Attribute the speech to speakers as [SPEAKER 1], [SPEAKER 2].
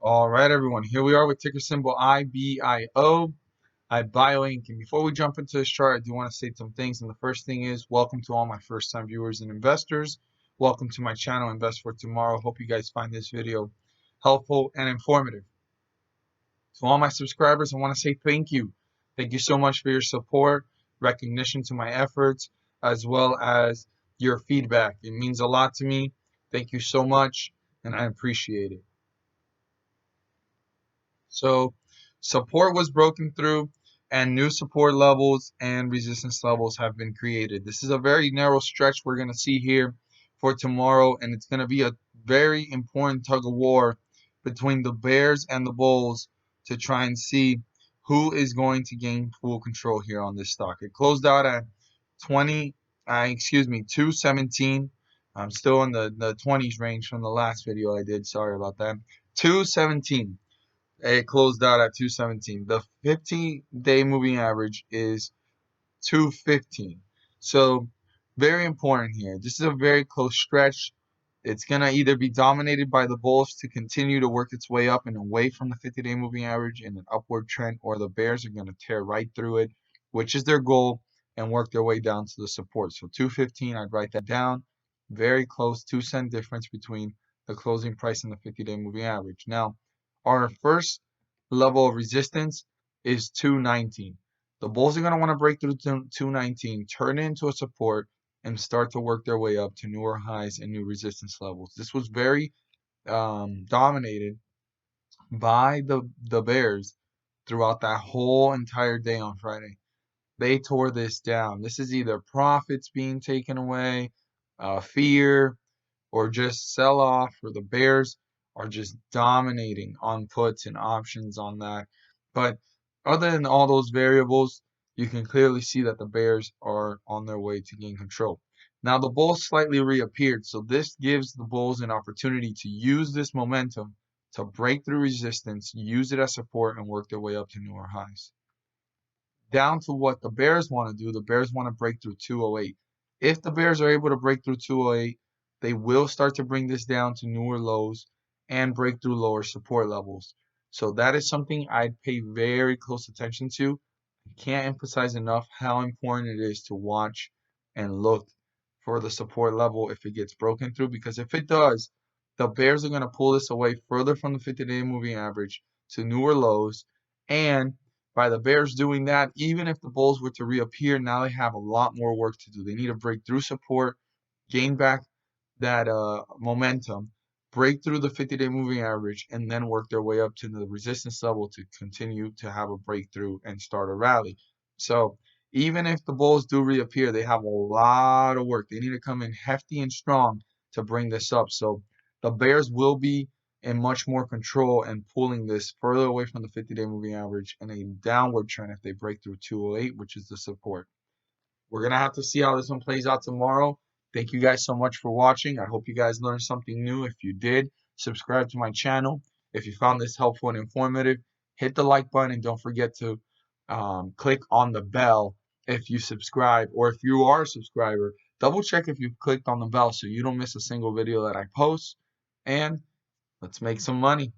[SPEAKER 1] All right, everyone. Here we are with ticker symbol IBIO, IBIO Inc. And before we jump into this chart, I do want to say some things. And the first thing is welcome to all my first-time viewers and investors. Welcome to my channel, Invest for Tomorrow. Hope you guys find this video helpful and informative. To all my subscribers, I want to say thank you. Thank you so much for your support, recognition to my efforts, as well as your feedback. It means a lot to me. Thank you so much, and I appreciate it. So support was broken through and new support levels and resistance levels have been created. This is a very narrow stretch we're going to see here for tomorrow, and it's going to be a very important tug of war between the bears and the bulls to try and see who is going to gain full control here on this stock. It closed out at 217. I'm still in the 20s range from the last video I did. Sorry about that. 217. It closed out at 217. The 50-day moving average is 215. So very important here. This is a very close stretch. It's going to either be dominated by the bulls to continue to work its way up and away from the 50-day moving average in an upward trend, or the bears are going to tear right through it, which is their goal, and work their way down to the support. So 215, I'd write that down. Very close, 2-cent difference between the closing price and the 50-day moving average. Now, our first level of resistance is 219. The bulls are going to want to break through 219, turn it into a support, and start to work their way up to newer highs and new resistance levels. This was very dominated by the bears throughout that whole entire day on Friday. They tore this down. This is either profits being taken away, fear, or just sell off, or the bears are just dominating on puts and options on that. But other than all those variables, you can clearly see that the bears are on their way to gain control. Now the bulls slightly reappeared, so this gives the bulls an opportunity to use this momentum to break through resistance, use it as support, and work their way up to newer highs. Down to what the bears want to do, the bears want to break through 208. If the bears are able to break through 208, they will start to bring this down to newer lows and break through lower support levels. So that is something I'd pay very close attention to. I can't emphasize enough how important it is to watch and look for the support level if it gets broken through, because if it does, the bears are going to pull this away further from the 50-day moving average to newer lows, and by the bears doing that, even if the bulls were to reappear, now they have a lot more work to do. They need to break through support, gain back that momentum, break through the 50-day moving average, and then work their way up to the resistance level to continue to have a breakthrough and start a rally. So even if the bulls do reappear, they have a lot of work. They need to come in hefty and strong to bring this up. So the bears will be in much more control and pulling this further away from the 50-day moving average in a downward trend if they break through 208, which is the support. We're going to have to see how this one plays out tomorrow. Thank you guys so much for watching. I hope you guys learned something new. If you did, subscribe to my channel. If you found this helpful and informative, hit the like button and don't forget to click on the bell if you subscribe, or if you are a subscriber, double check if you've clicked on the bell so you don't miss a single video that I post. And let's make some money.